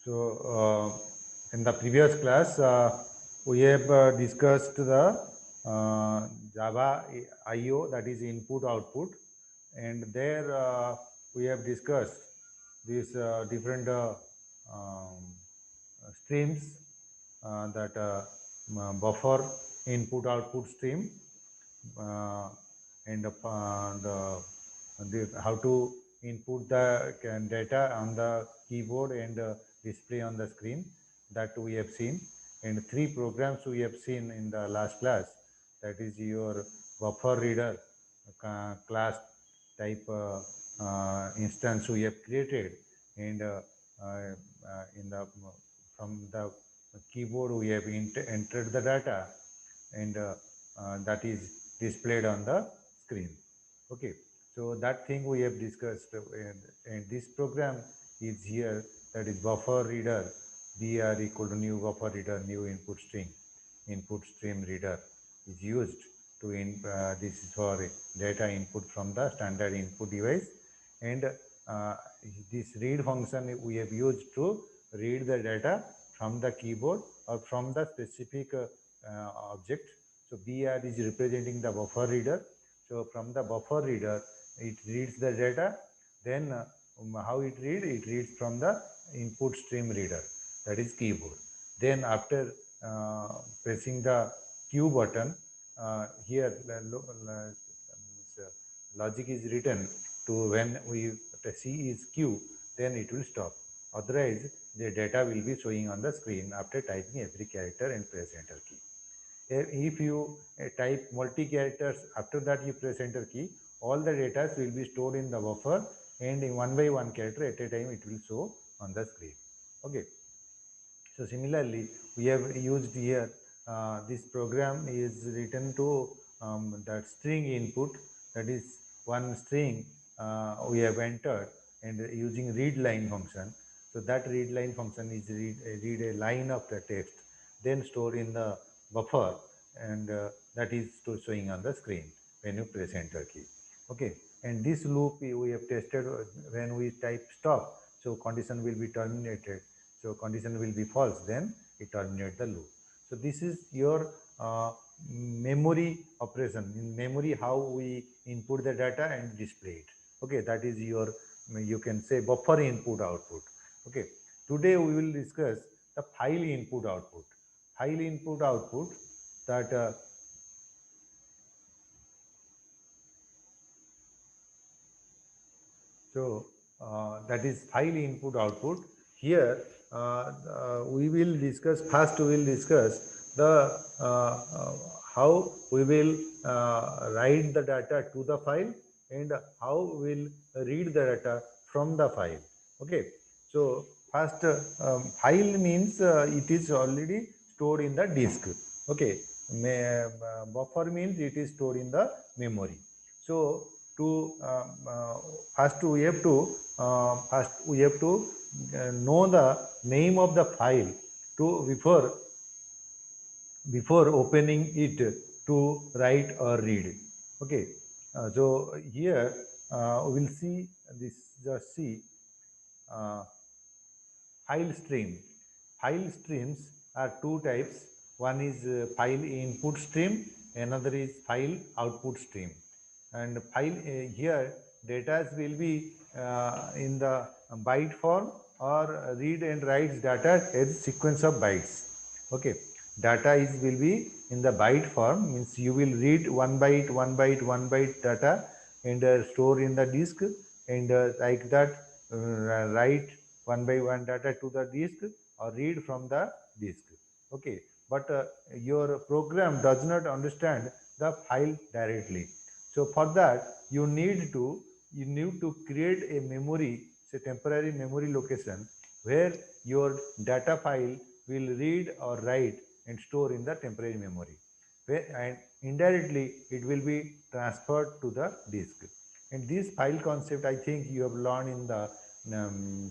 So in the previous class, we have discussed the Java I/O, that is input output, and there we have discussed these different um, streams that buffer input output stream uh, and how to input the data on the keyboard and display on the screen, that we have seen. And three programs we have seen in the last class, that is your buffer reader class type instance we have created, and in the from the keyboard we have entered the data, and that is displayed on the screen. Okay, so that thing we have discussed, and this program is here, that is buffer reader, br equal to new buffer reader, new input stream reader is used to this is for data input from the standard input device, and uh, this read function we have used to read the data from the keyboard or from the specific object. So BR is representing the buffer reader. So from the buffer reader, it reads the data. Then how it reads? It reads from the input stream reader, that is keyboard. Then after pressing the Q button, here logic is written to when we C is Q, then it will stop. Otherwise, the data will be showing on the screen after typing every character and press enter key. If you type multi-characters, after that you press enter key, all the data will be stored in the buffer, and in one by one character at a time it will show on the screen. Okay. So similarly, we have used here, this program is written to that string input, that is one string we have entered, and using read line function. So that read line function is read a line of the text, then store in the buffer, and that is showing on the screen when you press enter key. Okay, and this loop we have tested when we type stop, so condition will be terminated. So condition will be false, then it terminates the loop. So this is your memory operation. In memory, how we input the data and display it. Okay, that is your, you can say, buffer input output. Okay, today we will discuss the file input output. File input output, that that is file input output. Here we will discuss, first we will discuss the how we will write the data to the file, and how we will read the data from the file. Okay, so first file means it is already stored in the disk. Okay, buffer means it is stored in the memory. So to first we have to know the name of the file to before opening it to write or read. Okay, so here we will see this, just see file stream. File streams are two types. One is file input stream, another is file output stream. And file here data will be in the byte form, or read and writes data as sequence of bytes. Okay, data is will be in the byte form, means you will read one byte, one byte, one byte data, and store in the disk, and like that write one by one data to the disk, or read from the disk. Okay, but your program does not understand the file directly. So for that you need to create a memory, say temporary memory location, where your data file will read or write and store in the temporary memory, and indirectly it will be transferred to the disk. And this file concept, I think you have learned in the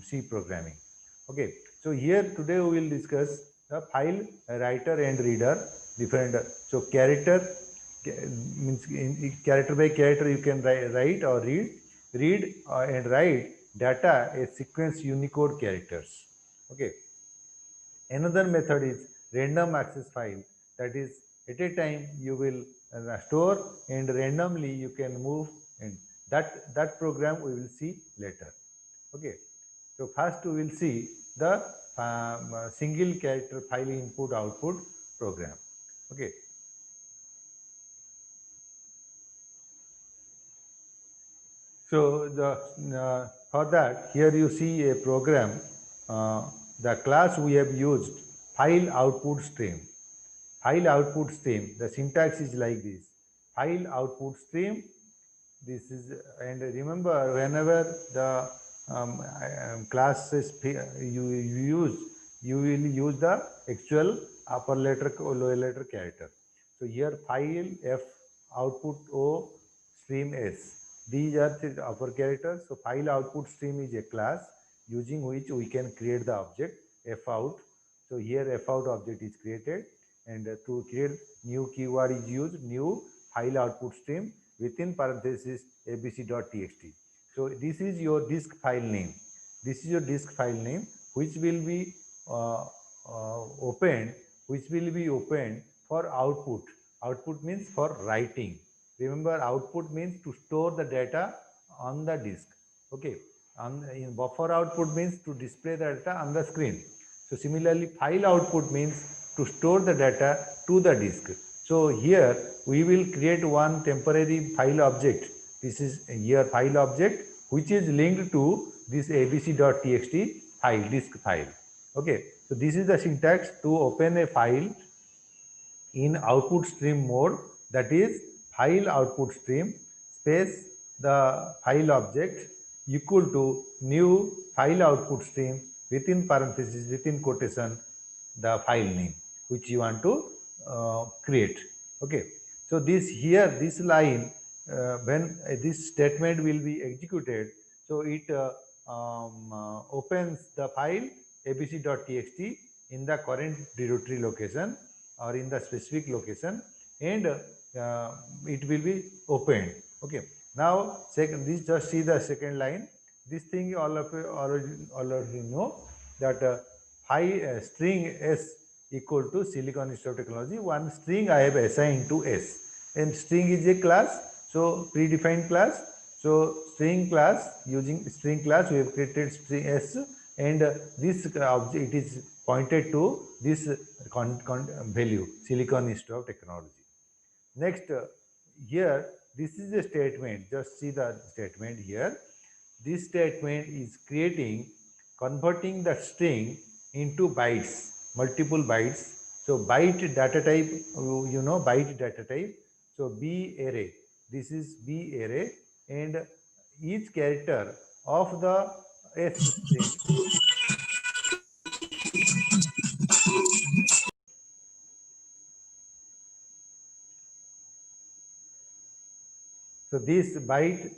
C programming. Okay, so here today we will discuss the file writer and reader different. So character means character by character you can write or read and write data as sequence Unicode characters. Okay, Another method is random access file. That is, at a time you will store and randomly you can move, and that program we will see later. Okay. So first we will see the single character file input output program. Okay. So for that, here you see a program. The class we have used, file output stream. File output stream. The syntax is like this: file output stream. This is, and remember, whenever the class is you will use the actual upper letter or lower letter character. So here file F, output O, stream S. These are the upper characters. So file output stream is a class using which we can create the object F out. So here F out object is created, and to create new keyword is used, new file output stream within parenthesis abc.txt. So this is your disk file name. This is your disk file name, which will be opened, for output. Output means for writing. Remember, output means to store the data on the disk. Okay. In buffer output means to display the data on the screen. So similarly, file output means to store the data to the disk. So here we will create one temporary file object. This is here file object, which is linked to this abc.txt file, disk file. Okay. So this is the syntax to open a file in output stream mode, that is file output stream space the file object equal to new file output stream within parenthesis, within quotation, the file name which you want to create. Okay. So this here, this line, when this statement will be executed, so it opens the file abc.txt in the current directory location or in the specific location, and it will be opened. Okay. Now second, this, just see the second line. This thing all of you already know, that string S equal to Silicon Institute of Technology. One string I have assigned to S, and string is a class, so predefined class. So string class, using string class we have created string S, and this object, it is pointed to this value, Silicon Institute of Technology. Next, here this is a statement. Just see the statement here. This statement is converting the string into bytes, multiple bytes. So byte data type, you know, byte data type. So B array. This is B array, and each character of the S string. So this byte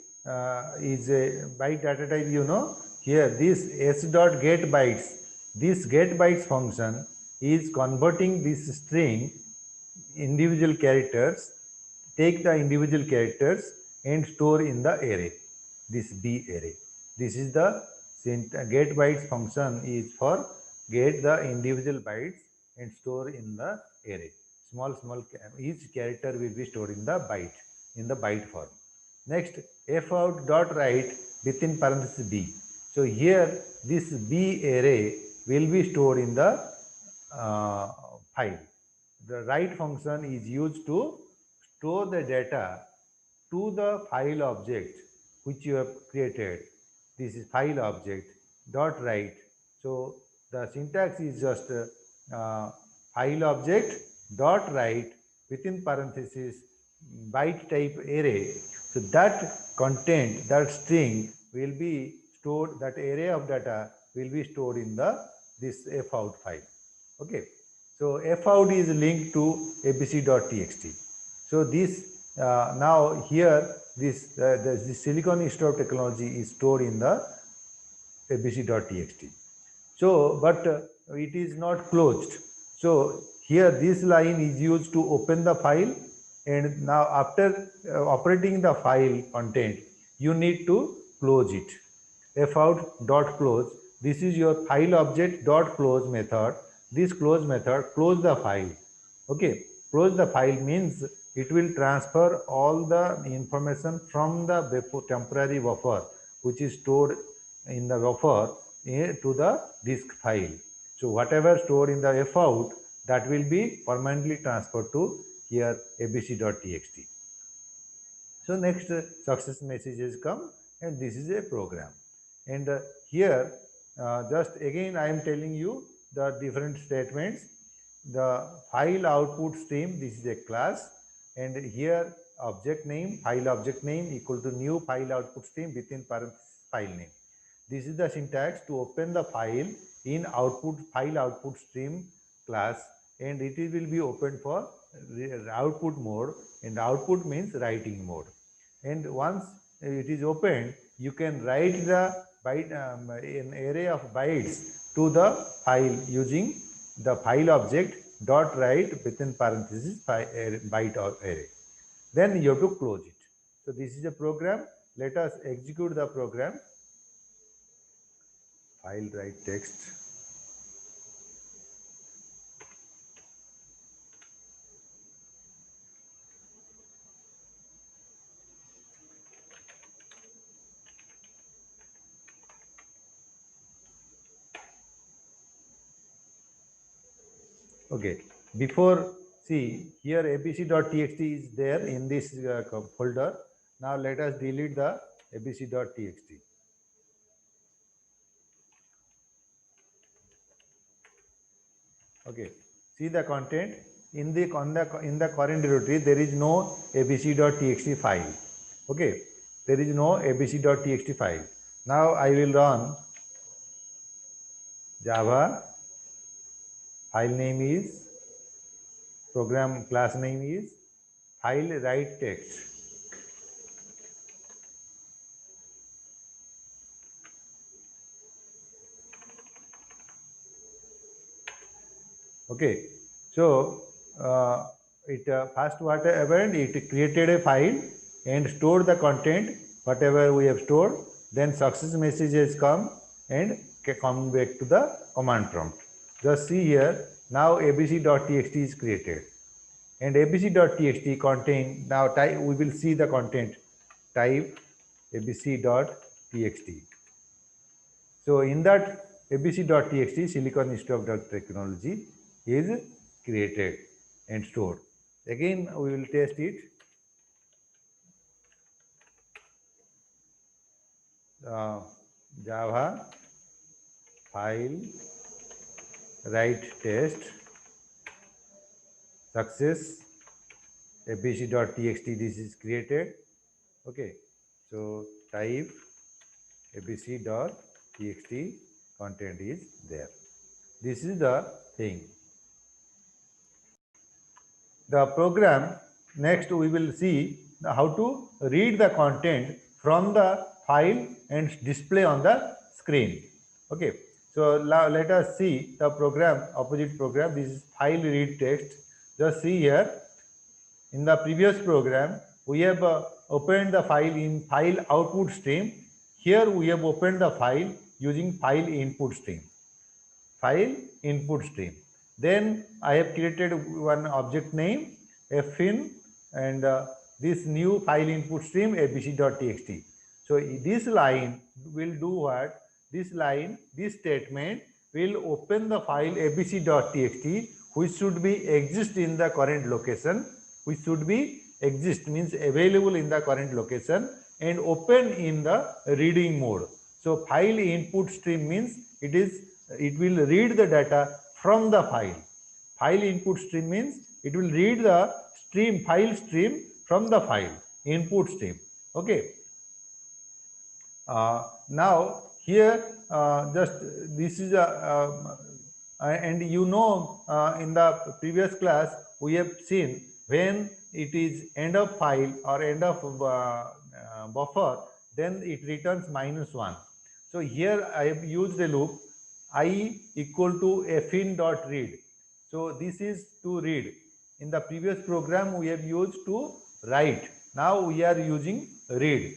is a byte data type, you know. Here this s dot get bytes, this get bytes function is converting this string individual characters, take the individual characters and store in the array, this B array. This is the get bytes function is for get the individual bytes and store in the array. Small each character will be stored in the byte form. Next, f out dot write within parenthesis b. So here this b array will be stored in the file. The write function is used to store the data to the file object which you have created. This is file object dot write. So the syntax is just file object dot write within parenthesis byte type array. So that content, that string will be stored, that array of data will be stored in this f out file. Okay. So f out is linked to abc.txt. So this now here this Silicon Institute of Technology is stored in the abc.txt. So but it is not closed. So here this line is used to open the file, and now after operating the file content, you need to close it. F out dot close. This is your file object dot close method this close method close the file. Okay, close the file means it will transfer all the information from the temporary buffer which is stored in the buffer to the disk file. So whatever stored in the fout, that will be permanently transferred to here abc.txt. So next success messages come, and this is a program. And here just again I am telling you the different statements. The file output stream, this is a class, and here object name, file object name equal to new file output stream within parenthesis file name. This is the syntax to open the file in output file output stream class, and it will be opened for output mode, and output means writing mode. And once it is opened, you can write the byte, an array of bytes to the file using the file object dot write within parenthesis byte array. Then you have to close it. So this is a program. Let us execute the program. File write text. Okay, before, see here abc.txt is there in this folder. Now let us delete the abc.txt. Okay, see the content in the current directory there is no abc.txt file. Okay, there is no abc.txt file. Now I will run Java. File name is, program class name is file write text. Okay, so it first what happened, it created a file and stored the content whatever we have stored. Then success messages come and come back to the command prompt. Just see here, now abc.txt is created, and abc.txt contain, now type, we will see the content, type abc.txt. So in that abc.txt, Silicon Institute of Technology is created and stored. Again we will test it. Java file write test success abc.txt, this is created. Okay, so type abc.txt, content is there. This is the thing. The program, next we will see how to read the content from the file and display on the screen. Okay, so now let us see the program, opposite program. This is file read text. Just see here, in the previous program we have opened the file in file output stream. Here we have opened the file using file input stream. File input stream. Then I have created one object name fin, and this new file input stream abc.txt. So this line will do what? This line, this statement will open the file abc.txt, which should be exist in the current location, which should be exist means available in the current location, and open in the reading mode. So file input stream means it will read the data from the file. File input stream means it will read the stream, file stream from the file input stream. Okay. Now here just this is a and you know in the previous class we have seen when it is end of file or end of buffer, then it returns -1. So here I have used a loop I equal to fin.read. So this is to read. In the previous program we have used to write. Now we are using read.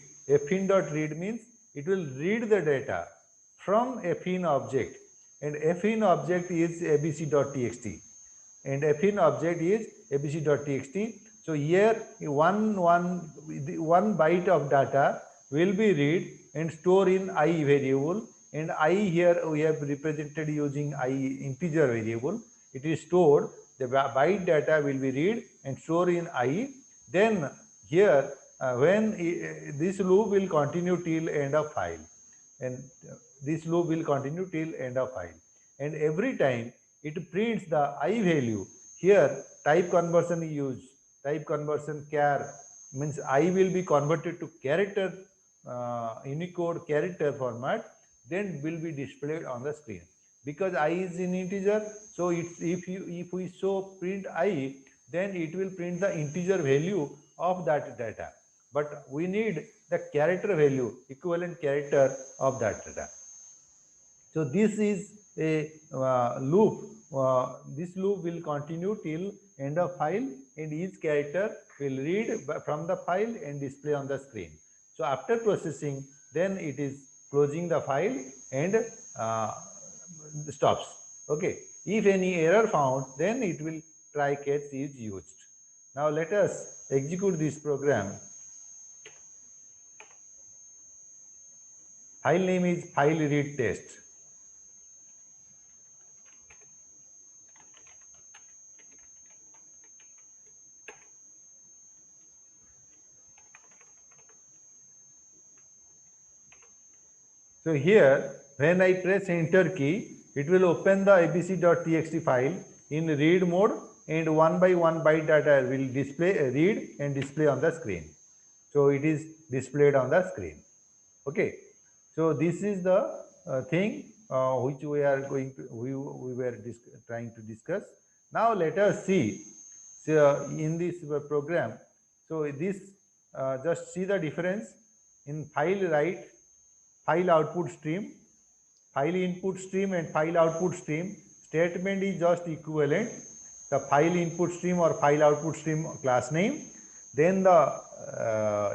Fin.read means it will read the data from a fin object, and fin object is abc.txt, and fin object is abc.txt. So here one byte of data will be read and store in I variable, and I here we have represented using I integer variable. It is stored, the byte data will be read and store in I. Then here when this loop will continue till end of file, and this loop will continue till end of file, and every time it prints the I value. Here type conversion is used, type conversion char means I will be converted to character, Unicode character format, then will be displayed on the screen. Because I is in integer, so if we show print I, then it will print the integer value of that data, but we need the character value, equivalent character of that data. So this is a loop. This loop will continue till end of file, and each character will read from the file and display on the screen. So after processing, then it is closing the file and stops. Okay. If any error found, then it will try catch is used. Now let us execute this program. File name is file read test. So here, when I press enter key, it will open the abc.txt file in read mode, and one by one byte data will display, read and display on the screen. So it is displayed on the screen. Okay. So this is the thing which we are going to, we were trying to discuss. Now let us see. So in this program, so this just see the difference in file write, file output stream, file input stream and file output stream. Statement is just equivalent. The file input stream or file output stream class name, then the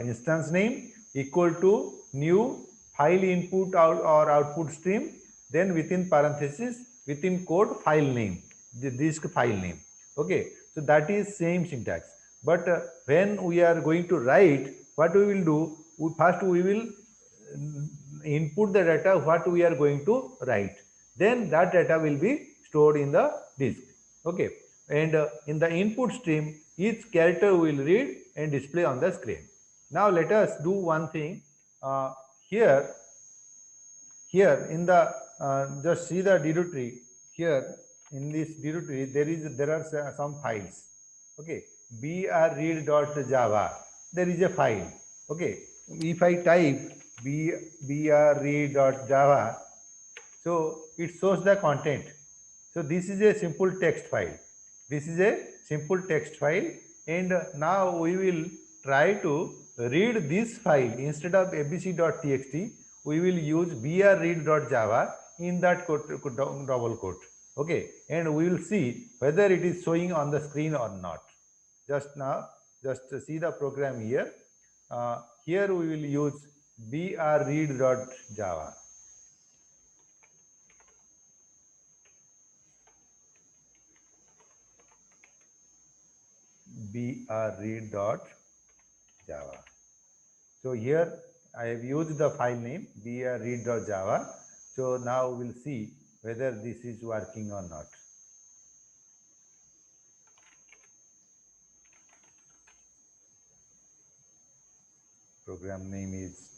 instance name equal to new file input or output stream, then within parenthesis, within code file name, the disk file name. Okay, so that is same syntax. But when we are going to write, what we will do? First we will input the data what we are going to write, then that data will be stored in the disk. Okay, and in the input stream, each character will read and display on the screen. Now let us do one thing. Here in the just see the directory. Here in this directory there are some files. Okay, brread.java, there is a file. Okay, if I type brread.java, so it shows the content. So this is a simple text file. This is a simple text file, and now we will try to read this file. Instead of abc.txt, we will use brread.java in that double quote. Okay, and we will see whether it is showing on the screen or not. Just now, just see the program here. Here we will use brread.java. brread.java. So here I have used the file name brread.java. So now we'll see whether this is working or not. Program name is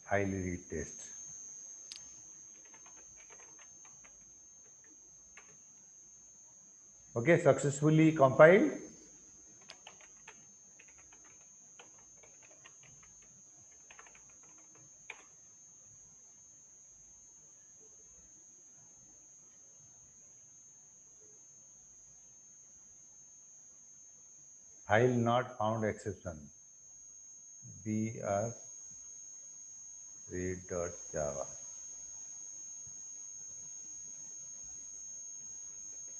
file read test. Okay, successfully compiled. File not found exception. brread.java.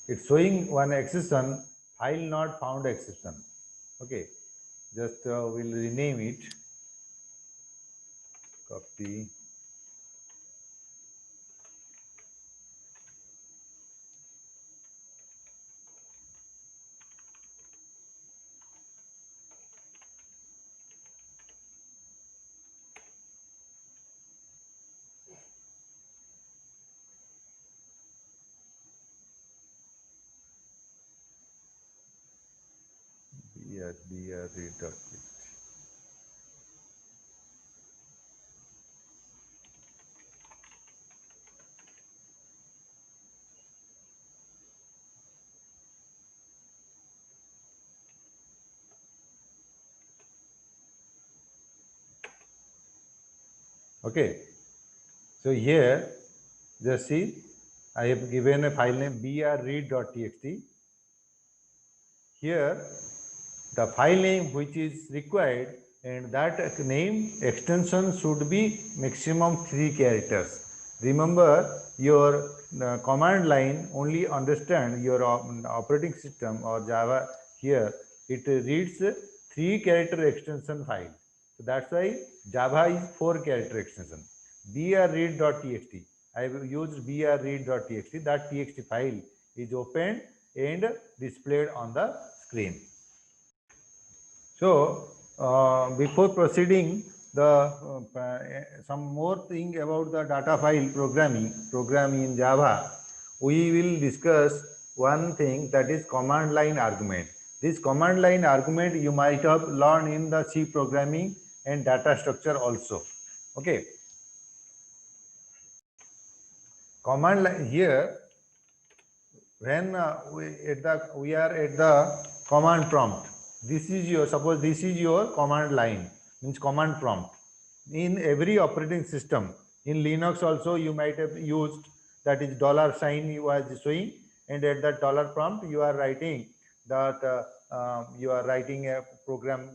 It's showing one exception, file not found exception. Okay, just we'll rename it. Copy read.txt. Okay, so here just see, I have given a file name brread.txt. Here the file name which is required, and that name extension should be maximum 3 characters. Remember, your command line only understand your operating system or Java. Here it reads 3 character extension file. So that's why Java is 4 character extension. brread.txt. I have used brread.txt. That txt file is opened and displayed on the screen. So before proceeding, some more thing about the data file programming in Java, we will discuss one thing, that is command line argument. This command line argument you might have learned in the C programming and data structure also. Okay. Command line here, when we are at the command prompt, this is your, suppose this is your command line, means command prompt. In every operating system, in Linux also you might have used, that is $sign you are showing, and at that dollar prompt you are writing that you are writing a program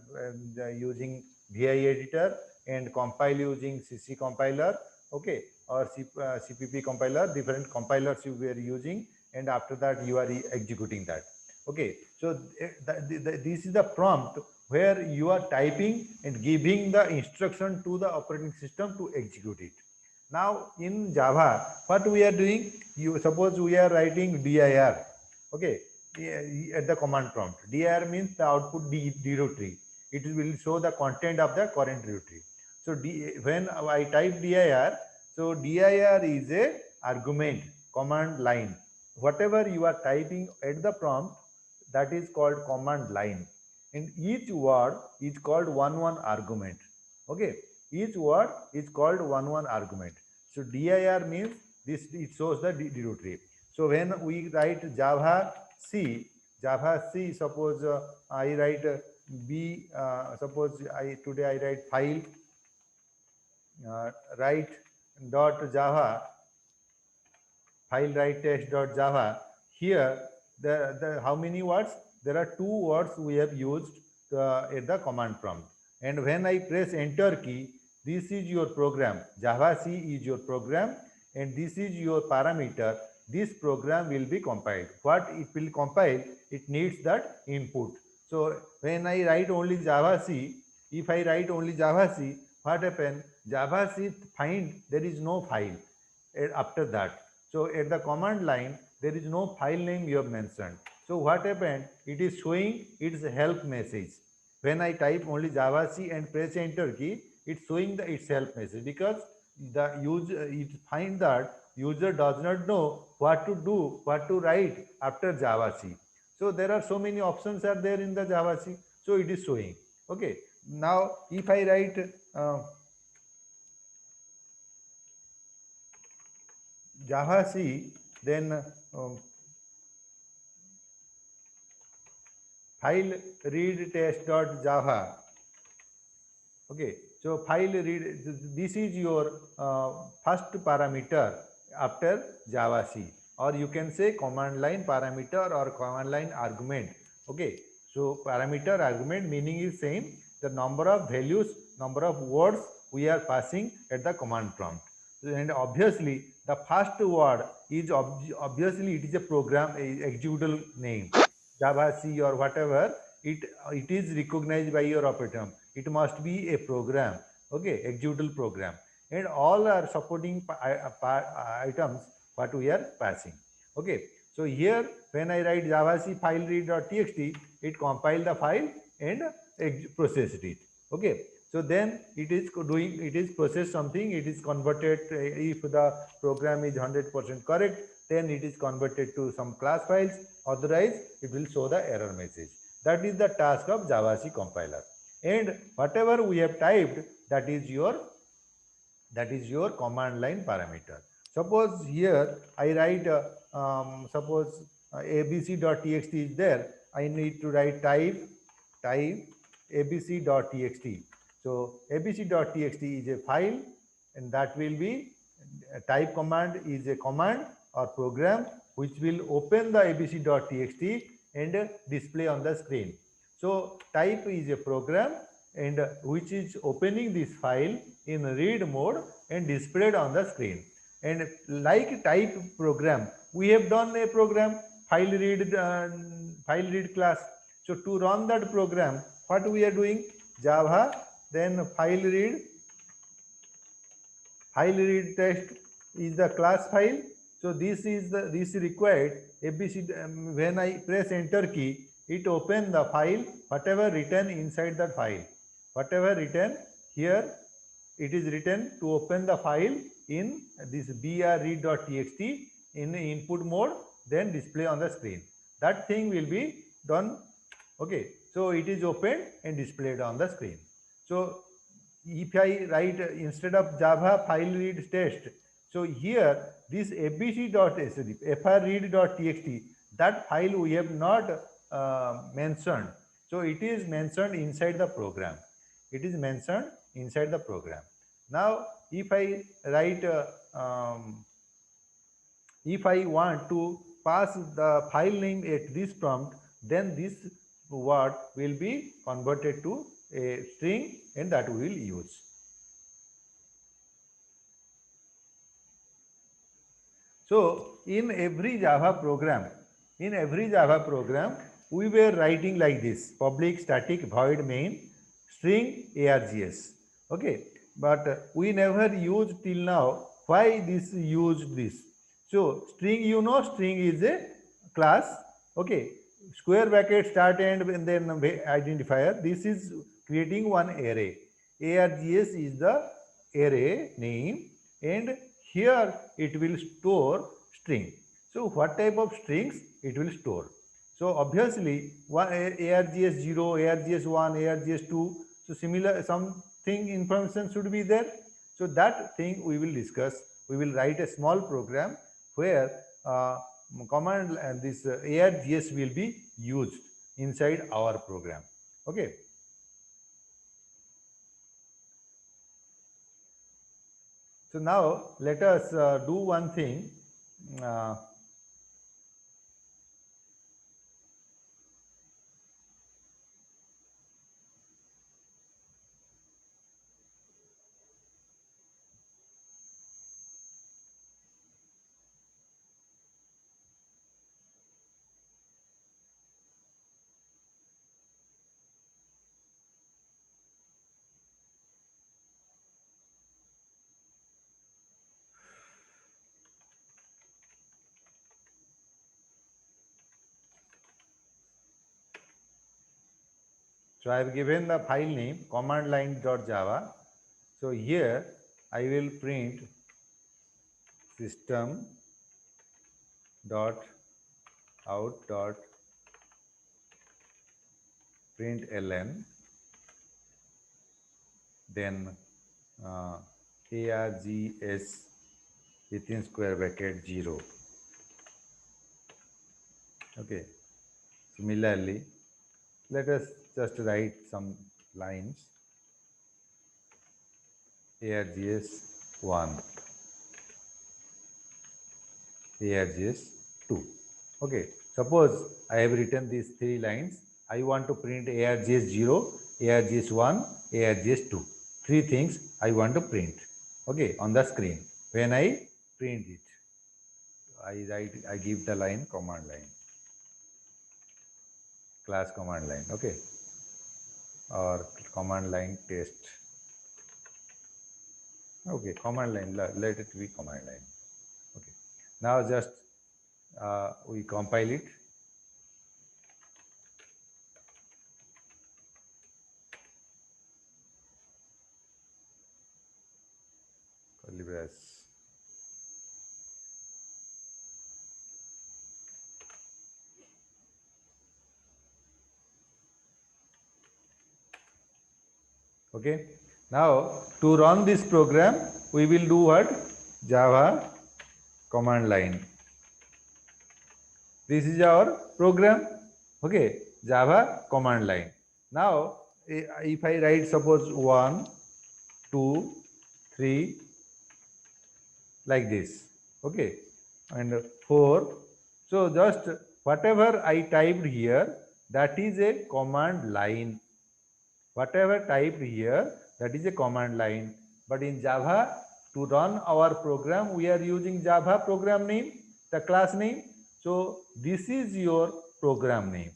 using VI editor and compile using CC compiler, okay, or CPP compiler, different compilers you were using, and after that you are executing that. Okay, so this is the prompt where you are typing and giving the instruction to the operating system to execute it. Now in Java, what we are doing, you suppose we are writing dir, okay, at the command prompt. Dir means the output directory. It will show the content of the current directory. So when I type dir, so dir is a argument, command line. Whatever you are typing at the prompt, that is called command line, and each word is called one argument. Okay, each word is called one argument. So dir means this, it shows the directory. So when we write Java C, suppose I write B, suppose today I write file write dot Java, file write test dot Java. Here how many words? There are 2 words we have used at the command prompt. And when I press enter key, this is your program. Java C is your program, and this is your parameter. This program will be compiled. What it will compile? It needs that input. So when I write only Java C, if I write only Java C, what happens? Java C find there is no file after that. So at the command line, there is no file name you have mentioned. So what happened? It is showing its help message. When I type only Java C and press enter key, it's showing its help message, because the user, it find that user does not know what to do, what to write after Java C. So there are so many options are there in the Java C. So it is showing. Okay. Now if I write Java C, then file read test.java. Okay, so file read, this is your first parameter after Java C, or you can say command line parameter or command line argument. Okay, so parameter argument meaning is same, the number of values, number of words we are passing at the command prompt. And obviously the first word is obviously it is a program, a executable name, Java C or whatever, it is recognized by your operator. It must be a program, okay, executable program, and all are supporting items what we are passing. Okay, so here when I write Java C file read.txt, it compile the file and processed it. Okay, so then it is doing, it is process something, it is converted, if the program is 100% correct, then it is converted to some class files, otherwise it will show the error message. That is the task of Java C compiler. and whatever we have typed, that is your command line parameter. Suppose here I write suppose abc.txt is there. I need to write type abc.txt. So abc.txt is a file, and that will be type command is a command or program which will open the abc.txt and display on the screen. So type is a program and which is opening this file in read mode and displayed on the screen. And like type program, we have done a program file read class. So to run that program, what we are doing? Java, then file read test is the class file. So this required abc. When I press enter key, it open the file, whatever written inside that file, whatever written here, it is written to open the file in this brread.txt in the input mode, then display on the screen. That thing will be done. Okay, so it is opened and displayed on the screen. So if I write instead of Java file read test, so here this frread.txt, that file we have not mentioned. So it is mentioned inside the program. It is mentioned inside the program. Now, if I write, if I want to pass the file name at this prompt, then this word will be converted to a string, and that we will use. So in every Java program, we were writing like this: public static void main string args. Okay, but we never used till now. Why this used this? So string, string is a class. Okay, square bracket start end and then identifier. This is creating one array. Args is the array name, and here it will store string. So what type of strings it will store? So obviously args 0, args 1, args 2. So similar something information should be there. So that thing we will discuss. We will write a small program where command and this args will be used inside our program. Okay. So now let us do one thing. So I have given the file name command line.java. So here I will print system dot out dot println, then args within square bracket 0. Okay. Similarly, let us just write some lines. args 1, args 2. Okay, suppose I have written these 3 lines. I want to print args 0, args 1, args 2. 3 things I want to print. Okay, on the screen. When I print it, I give the line command line, class command line. Okay, or command line test. Okay, command line, let it be command line. Okay, now just we compile it. Curly brace. Okay. Now to run this program, we will do what? Java command line. This is our program. Okay, Java command line. Now, if I write suppose 1, 2, 3 like this. Okay, and 4. So just whatever I typed here, that is a command line. Whatever typed here, that is a command line. But in Java, to run our program, we are using Java program name, the class name. So this is your program name.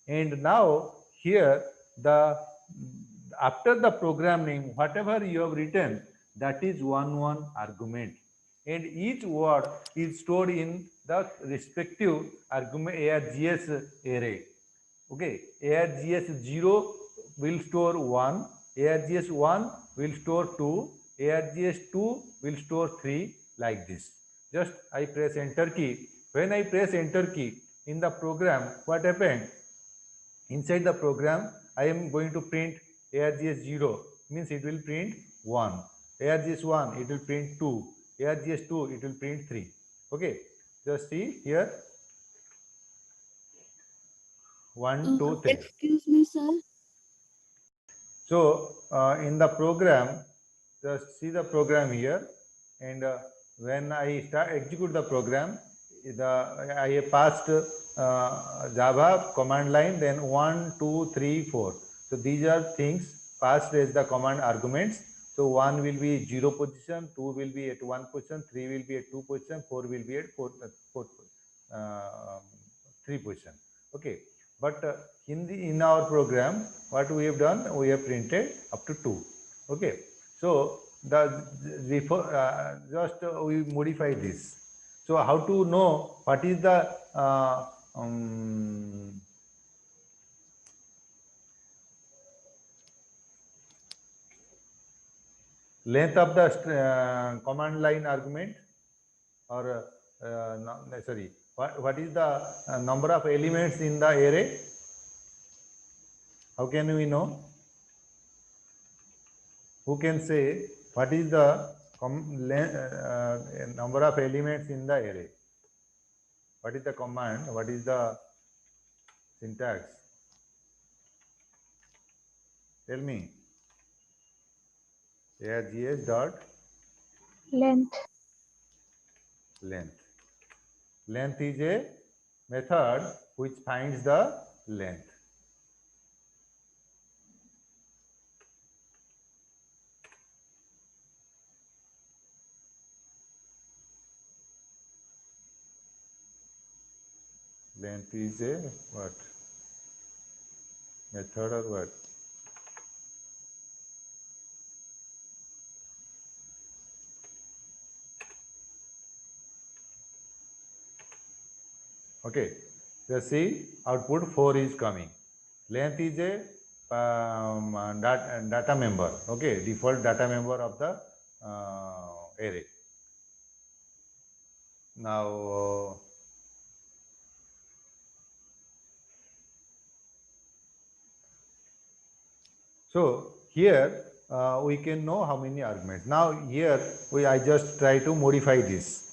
And now here, the after the program name, whatever you have written, that is one argument. And each word is stored in the respective argument ARGS array. Okay, ARGS 0 will store 1, ARGS 1 will store 2, ARGS 2 will store 3, like this. Just I press enter key. When I press enter key in the program, what happened? Inside the program, I am going to print ARGS 0, means it will print 1. ARGS 1, it will print 2. ARGS 2, it will print 3. Okay, just see here. 1, 2, 3. Excuse me, sir. So in the program, just see the program here, and when I start execute the program, I passed Java command line, then 1, 2, 3, 4. So these are things passed as the command arguments. So 1 will be 0 position, 2 will be at 1 position, 3 will be at 2 position, 4 will be at 3 position. Okay, but in our program, what we have done, we have printed up to 2. Okay, so just we modify this. So how to know what is the length of the command line argument, or no, sorry, what is the number of elements in the array? How can we know? Who can say what is the number of elements in the array? What is the command? What is the syntax? Tell me. ARGS dot Length. length. Length is a method which finds the length. Length is a what? Method or what? Okay, just see output 4 is coming. Length is a data member. Okay, default data member of the array. Now so here we can know how many arguments. Now here I just try to modify this.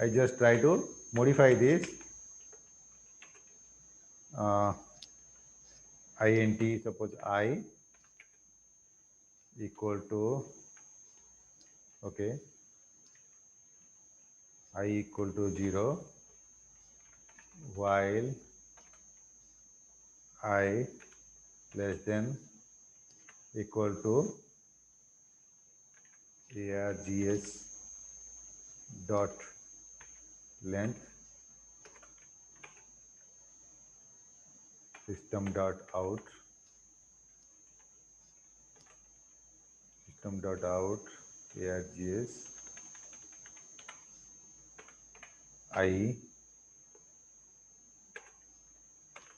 I just try to modify this int, suppose I equal to, okay, I equal to 0 while I less than equal to args dot length system dot out args I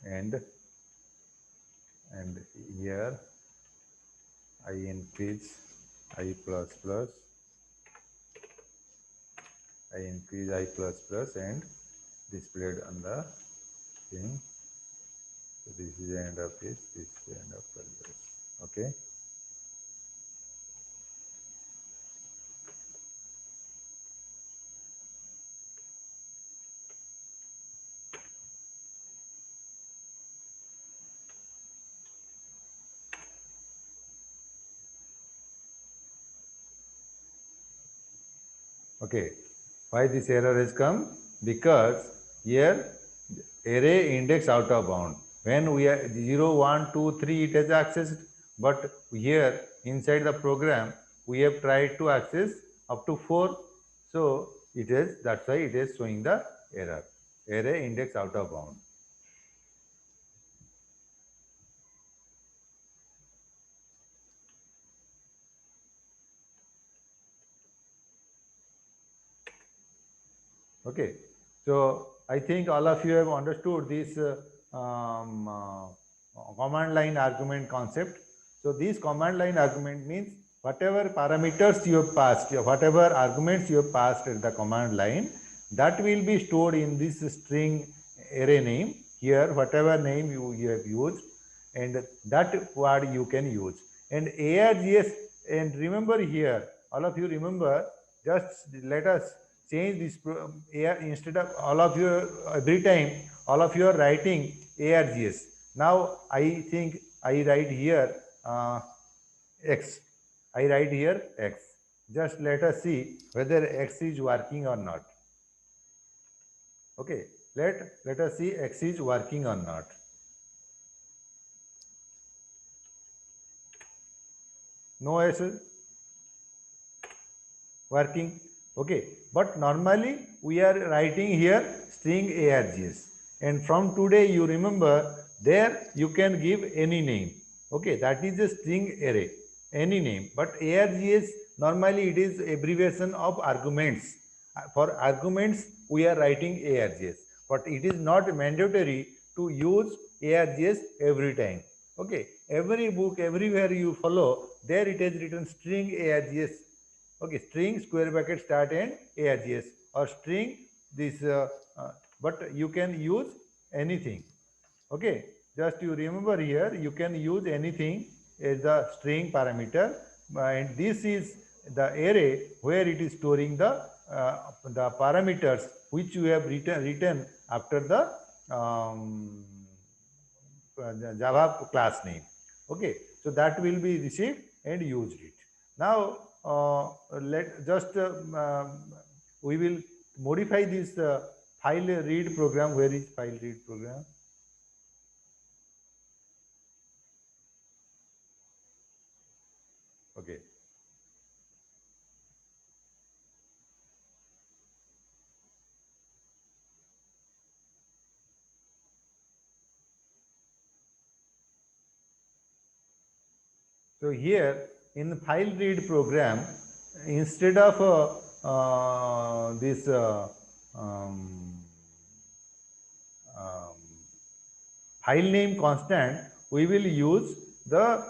and here I increase I plus plus, I increase I plus plus and displayed on the thing. So this is the end of this is the end of this. Okay. Okay, why this error has come? Because here array index out of bound. When we are 0, 1, 2, 3, it has accessed, but here inside the program we have tried to access up to 4. So it is, that's why it is showing the error, array index out of bound. Okay, so I think all of you have understood this command line argument concept. So this command line argument means whatever parameters you have passed, whatever arguments you have passed at the command line, that will be stored in this string array name. Here, whatever name you have used, and that word you can use. And ARGS, and remember here, all of you remember, just let us change this instead of all of you every time all of you are writing ARGS. Now I think I write here X. I write here X. Just let us see whether X is working or not. Okay, let us see X is working or not. No S working. Okay, but normally we are writing here string ARGS, and from today you remember there you can give any name. Okay, that is a string array, any name, but ARGS normally it is abbreviation of arguments. For arguments we are writing ARGS, but it is not mandatory to use ARGS every time. Okay, every book, everywhere you follow, there it is written string ARGS. Okay, string square bracket start and ARGS, or string this, but you can use anything. Okay, just you remember here, you can use anything as the string parameter, and this is the array where it is storing the parameters which you have written after the Java class name. Okay, so that will be received and used it. Now let just we will modify this file read program. Where is file read program? Okay. So here in the file read program, instead of this file name constant, we will use the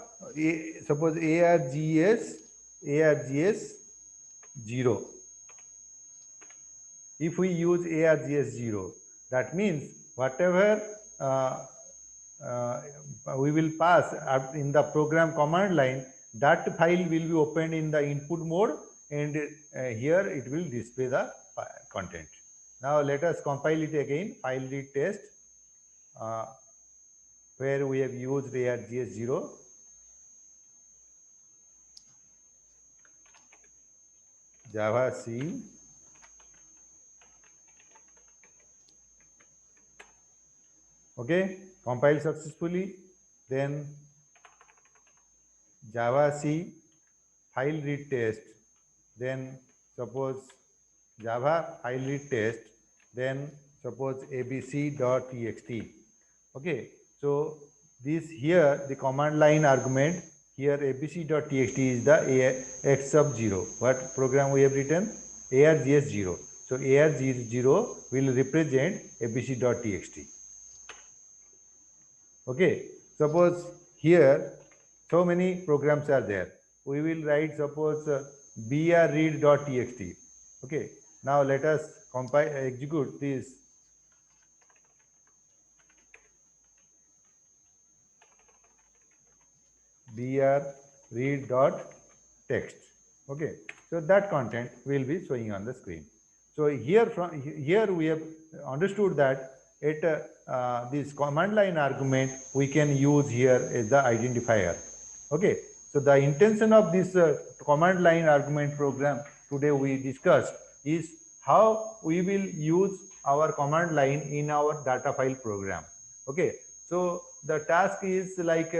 suppose ARGS 0. If we use ARGS 0, that means whatever we will pass in the program command line, that file will be opened in the input mode, and here it will display the content. Now let us compile it again, file read test, where we have used ARGS 0. Java C. Okay, compile successfully. Then Java C file read test. Then suppose Java file read test. Then suppose abc.txt. Okay, so this here the command line argument here abc.txt is the x sub 0. What program we have written? ARGS 0. So ARGS 0 will represent abc.txt. Okay, suppose here so many programs are there. We will write suppose brread.txt. Okay, now let us compile, execute this. brread.text. Okay, so that content will be showing on the screen. So here we have understood that this command line argument we can use here as the identifier. Okay, so the intention of this command line argument program today we discussed is how we will use our command line in our data file program. Okay, so the task is like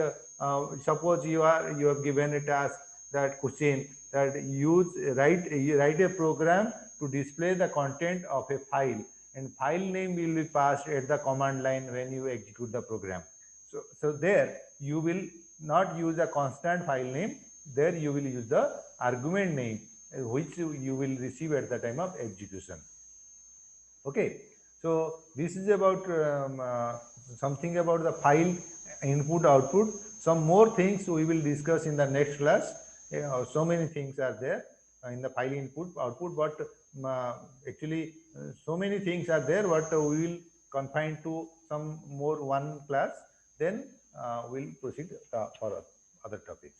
suppose you have given a task, that question, that write a program to display the content of a file, and file name will be passed at the command line when you execute the program. So there you will not use a constant file name, there you will use the argument name which you will receive at the time of execution. Okay, so this is about something about the file input output. Some more things we will discuss in the next class. So many things are there in the file input output, but actually so many things are there, but we will confine to some more one class, then we'll proceed for other topics.